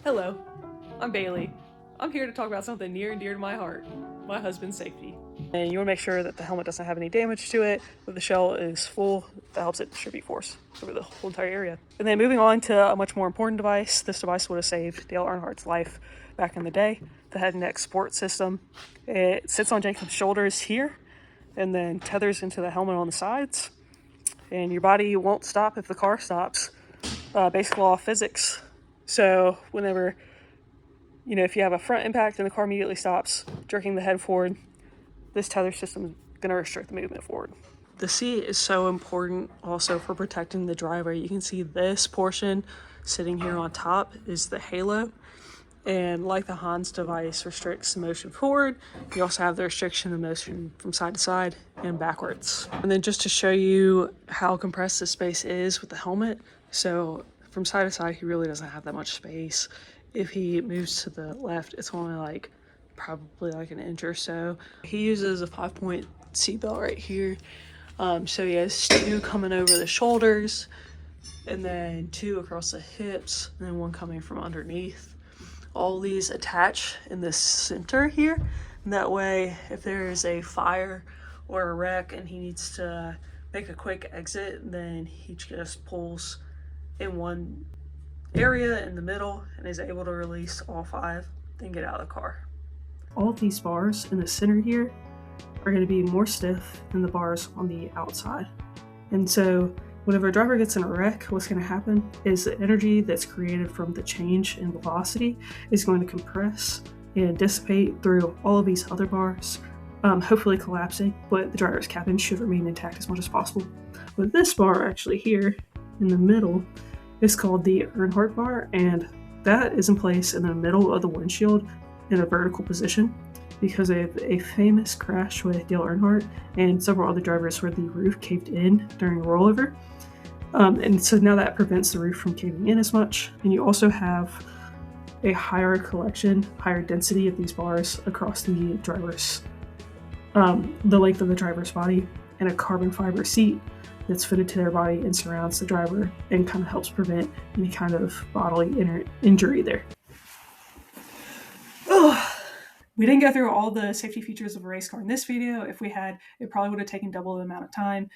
Hello, I'm Bailey. I'm here to talk about something near and dear to my heart, my husband's safety. And you want to make sure that the helmet doesn't have any damage to it, that the shell is full, that helps it distribute force over the whole entire area. And then moving on to a much more important device, this device would have saved Dale Earnhardt's life back in the day, the head and neck support system. It sits on Jacob's shoulders here and then tethers into the helmet on the sides. And your body won't stop if the car stops. Basic law of physics. So whenever if you have a front impact and the car immediately stops, jerking the head forward, this tether system is going to restrict the movement forward. The seat is so important also for protecting the driver. You can see this portion sitting here on top is the halo. And like the Hans device restricts the motion forward, you also have the restriction of motion from side to side and backwards. And then just to show you how compressed this space is with the helmet, so from side to side, he really doesn't have that much space. If he moves to the left, it's only probably like an inch or so. He uses a 5-point seatbelt right here. So he has 2 coming over the shoulders, and then 2 across the hips, and then 1 coming from underneath. All these attach in the center here, and that way if there is a fire or a wreck and he needs to make a quick exit, then he just pulls in one area in the middle and is able to release all 5, then get out of the car. All of these bars in the center here are going to be more stiff than the bars on the outside, and so whenever a driver gets in a wreck, what's going to happen is the energy that's created from the change in velocity is going to compress and dissipate through all of these other bars, hopefully collapsing, but the driver's cabin should remain intact as much as possible. But this bar actually here in the middle is called the Earnhardt bar, and that is in place in the middle of the windshield in a vertical position because of a famous crash with Dale Earnhardt and several other drivers where the roof caved in during a rollover. And so now that prevents the roof from caving in as much. And you also have a higher collection, higher density of these bars across the driver's, the length of the driver's body, and a carbon fiber seat that's fitted to their body and surrounds the driver and kind of helps prevent any kind of bodily injury there. We didn't go through all the safety features of a race car in this video. If we had, it probably would have taken double the amount of time.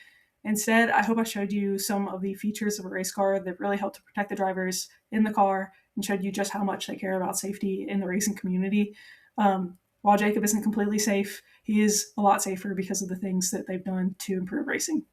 Instead, I hope I showed you some of the features of a race car that really help to protect the drivers in the car and showed you just how much they care about safety in the racing community. While Jacob isn't completely safe, he is a lot safer because of the things that they've done to improve racing.